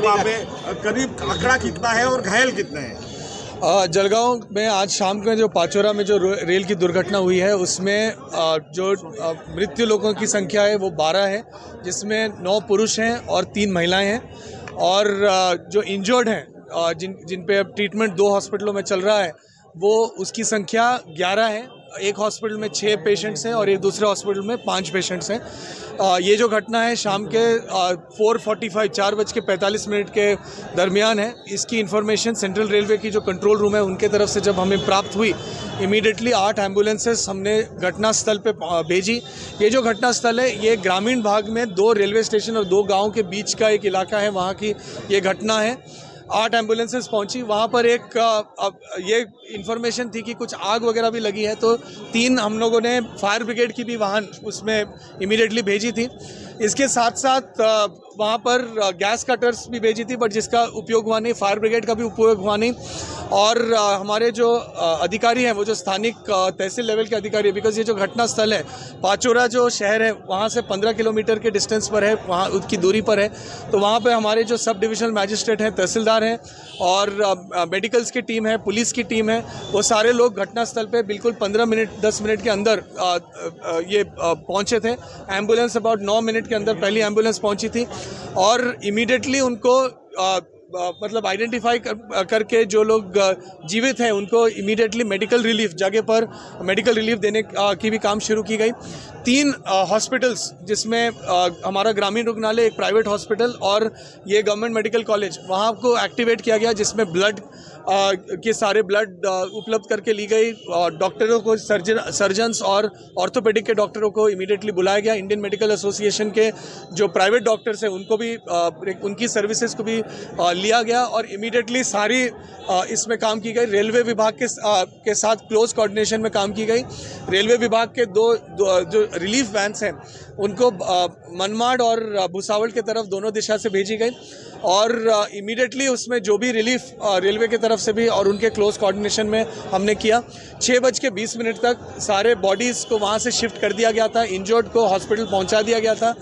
वहाँ पे करीब आंकड़ा कितना है और घायल कितने हैं? जलगांव में आज शाम को जो पाचोरा में जो रेल की दुर्घटना हुई है उसमें जो मृत्यु लोगों की संख्या है वो 12 है, जिसमें 9 पुरुष हैं और 3 महिलाएं हैं। और जो इंजर्ड हैं, जिन पे अब ट्रीटमेंट 2 हॉस्पिटलों में चल रहा है, वो उसकी संख्या 11 है। एक हॉस्पिटल में 6 पेशेंट्स हैं और एक दूसरे हॉस्पिटल में 5 पेशेंट्स हैं। ये जो घटना है शाम के 4:45 के दरमियान है। इसकी इन्फॉर्मेशन सेंट्रल रेलवे की जो कंट्रोल रूम है उनके तरफ से जब हमें प्राप्त हुई, इमीडिएटली 8 एम्बुलेंसेस हमने घटनास्थल पे भेजी। ये जो घटनास्थल है ये ग्रामीण भाग में 2 रेलवे स्टेशन और 2 गाँव के बीच का एक इलाका है, वहाँ की ये घटना है। 8 एम्बुलेंसेस पहुंची वहाँ पर। ये इन्फॉर्मेशन थी कि कुछ आग वगैरह भी लगी है, तो 3 हम लोगों ने फायर ब्रिगेड की भी वाहन उसमें इमीडिएटली भेजी थी। इसके साथ साथ वहाँ पर गैस कटर्स भी भेजी थी, बट जिसका उपयोग हुआ नहीं, फायर ब्रिगेड का भी उपयोग हुआ नहीं। और हमारे जो अधिकारी हैं वो जो स्थानिक तहसील लेवल के अधिकारी है, बिकॉज ये जो घटना स्थल है पाचोरा जो शहर है वहाँ से 15 किलोमीटर के डिस्टेंस पर है, वहाँ उसकी दूरी पर है। तो वहाँ पे हमारे जो सब डिविजनल मैजिस्ट्रेट हैं, तहसीलदार हैं और मेडिकल्स की टीम है, पुलिस की टीम है, वो सारे लोग घटनास्थल पे बिल्कुल 10 मिनट के अंदर ये पहुँचे थे। एम्बुलेंस अबाउट 9 मिनट के अंदर पहली एम्बुलेंस पहुँची थी और इमीडिएटली उनको मतलब आइडेंटिफाई करके जो लोग जीवित हैं उनको इमीडिएटली मेडिकल रिलीफ जगह पर मेडिकल रिलीफ देने की भी काम शुरू की गई। 3 हॉस्पिटल्स, जिसमें हमारा ग्रामीण रुग्णालय, एक प्राइवेट हॉस्पिटल और ये गवर्नमेंट मेडिकल कॉलेज, वहाँ को एक्टिवेट किया गया, जिसमें ब्लड के सारे ब्लड उपलब्ध करके ली गई। डॉक्टरों को, सर्जन्स और ऑर्थोपेडिक के डॉक्टरों को इमीडिएटली बुलाया गया। इंडियन मेडिकल एसोसिएशन के जो प्राइवेट डॉक्टर्स हैं उनको भी उनकी सर्विसेज को भी लिया गया और इमीडिएटली सारी इसमें काम की गई। रेलवे विभाग के साथ क्लोज कोऑर्डिनेशन में काम की गई। रेलवे विभाग के दो जो रिलीफ वैन्स हैं उनको मनमाड और भुसावल के तरफ दोनों दिशा से भेजी गई और इमीडिएटली उसमें जो भी रिलीफ रेलवे की तरफ से भी और उनके क्लोज कोऑर्डिनेशन में हमने किया। 6:20 तक सारे बॉडीज़ को वहाँ से शिफ्ट कर दिया गया था, इंजर्ड को हॉस्पिटल पहुँचा दिया गया था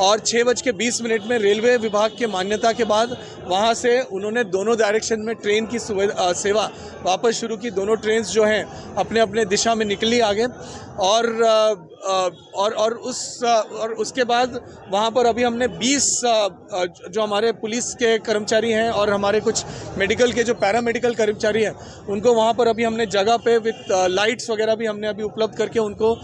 और 6:20 में रेलवे विभाग के मान्यता के बाद वहाँ से उन्होंने दोनों डायरेक्शन में ट्रेन की सेवा वापस शुरू की। दोनों ट्रेन जो हैं अपने अपने दिशा में निकली आगे और उसके बाद वहाँ पर अभी हमने 20 जो हमारे पुलिस के कर्मचारी हैं और हमारे कुछ मेडिकल के जो पैरामेडिकल कर्मचारी हैं उनको वहाँ पर अभी हमने जगह पे विथ लाइट्स वगैरह भी हमने अभी उपलब्ध करके उनको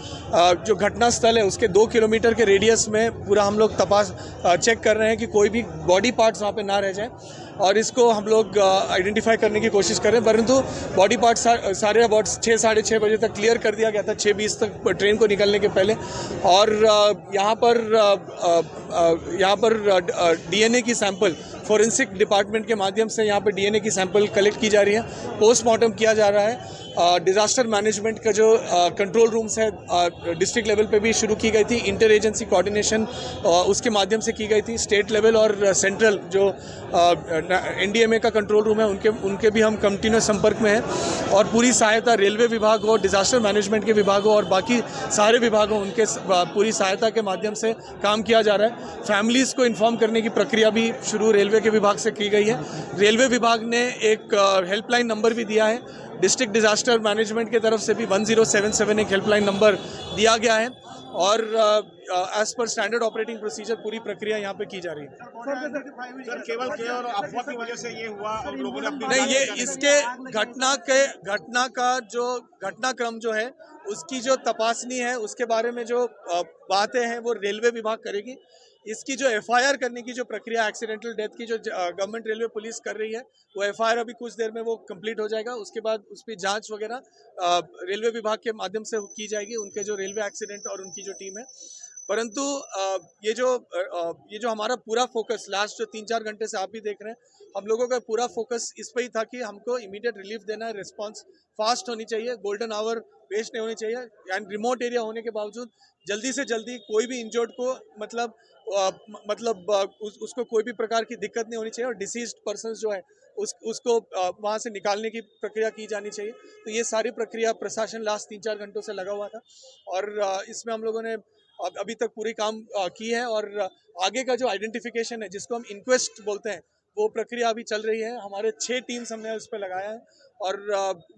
जो घटना स्थल है उसके 2 किलोमीटर के रेडियस में पूरा हम लोग चेक कर रहे हैं कि कोई भी बॉडी पार्ट्स वहाँ पे ना रह जाए और इसको हम लोग आइडेंटिफाई करने की कोशिश कर रहे हैं। परंतु बॉडी पार्ट्स सारे अबाउट 6 साढ़े 6 बजे तक क्लियर कर दिया गया था, 6:20 तक ट्रेन को निकलने के पहले। और यहाँ पर डीएनए की सैंपल फॉरेंसिक डिपार्टमेंट के माध्यम से यहाँ पर डीएनए की सैंपल कलेक्ट की जा रही है, पोस्टमार्टम किया जा रहा है। डिज़ास्टर मैनेजमेंट का जो कंट्रोल रूम्स है डिस्ट्रिक्ट लेवल पे भी शुरू की गई थी। इंटर एजेंसी कोऑर्डिनेशन उसके माध्यम से की गई थी। स्टेट लेवल और सेंट्रल जो एनडीएमए का कंट्रोल रूम है उनके भी हम कंटिन्यूस संपर्क में हैं और पूरी सहायता रेलवे विभाग हो, डिज़ास्टर मैनेजमेंट के विभाग हो और बाकी सारे विभाग हो, उनके पूरी सहायता के माध्यम से काम किया जा रहा है। फैमिलीज़ को इन्फॉर्म करने की प्रक्रिया भी शुरू रेलवे के विभाग से की गई है। रेलवे विभाग ने एक हेल्पलाइन नंबर भी दिया है। डिस्ट्रिक्ट डिज़ास्टर मैनेजमेंट की तरफ से भी 1077 एक हेल्पलाइन नंबर दिया गया है और as per standard operating procedure पूरी प्रक्रिया यहाँ पे की जा रही है। सर केवल अफवाह की वजह से ये हुआ और लोगों ने अपनी नहीं, ये इसके घटना का जो घटनाक्रम जो है उसकी जो तपासनी है उसके बारे में जो बातें हैं वो रेलवे विभाग करेगी। इसकी जो एफआईआर करने की जो प्रक्रिया एक्सीडेंटल डेथ की जो गवर्नमेंट रेलवे पुलिस कर रही है वो एफआईआर अभी कुछ देर में वो कंप्लीट हो जाएगा। उसके बाद उस पर जांच वगैरह रेलवे विभाग के माध्यम से की जाएगी, उनके जो रेलवे एक्सीडेंट और उनकी जो टीम है। परंतु ये जो हमारा पूरा फोकस लास्ट जो 3-4 घंटे से आप भी देख रहे हैं, हम लोगों का पूरा फोकस इस पर ही था कि हमको इमीडिएट रिलीफ देना है, रिस्पांस फास्ट होनी चाहिए, गोल्डन आवर वेस्ट नहीं होनी चाहिए एंड रिमोट एरिया होने के बावजूद जल्दी से जल्दी कोई भी इंजर्ड को उसको कोई भी प्रकार की दिक्कत नहीं होनी चाहिए और डिसीज्ड पर्सन जो है उसको वहाँ से निकालने की प्रक्रिया की जानी चाहिए। तो ये सारी प्रक्रिया प्रशासन लास्ट 3-4 घंटों से लगा हुआ था और इसमें हम लोगों ने अभी तक पूरी काम की है और आगे का जो आइडेंटिफिकेशन है जिसको हम इंक्वेस्ट बोलते हैं वो प्रक्रिया अभी चल रही है। हमारे 6 टीम्स हमने उस पर लगाया है और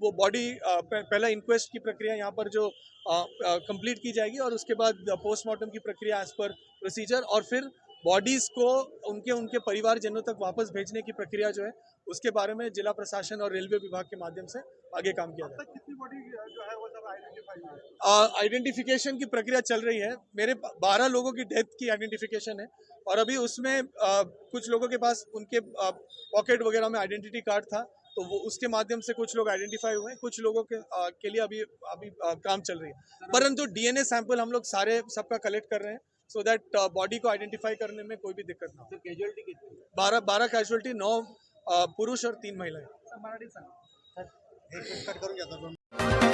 वो बॉडी पहला इंक्वेस्ट की प्रक्रिया यहाँ पर जो कंप्लीट की जाएगी और उसके बाद पोस्टमार्टम की प्रक्रिया एज पर प्रोसीजर और फिर बॉडीज़ को उनके परिवारजनों तक वापस भेजने की प्रक्रिया जो है उसके बारे में जिला प्रशासन और रेलवे विभाग के माध्यम से आगे काम किया जाए। कितनी बॉडी जो है वो सब आइडेंटिफाई हुई है? आइडेंटिफिकेशन की प्रक्रिया चल रही है। मेरे 12 लोगों की डेथ की आइडेंटिफिकेशन है और अभी उसमें कुछ लोगों के पास उनके पॉकेट वगैरह में आइडेंटिटी कार्ड था, तो वो उसके माध्यम से कुछ लोग आइडेंटिफाई हुए हैं। कुछ लोगों के लिए अभी काम चल रही है, परंतु डीएनए सैंपल हम लोग सबका कलेक्ट कर रहे हैं सो दैट बॉडी को आइडेंटिफाई करने में कोई भी दिक्कत ना हो। कैजुअलिटी कितनी? 12 कैजुअलिटी, 9 पुरुष और 3 महिलाएं। एक कट करूँ क्या था?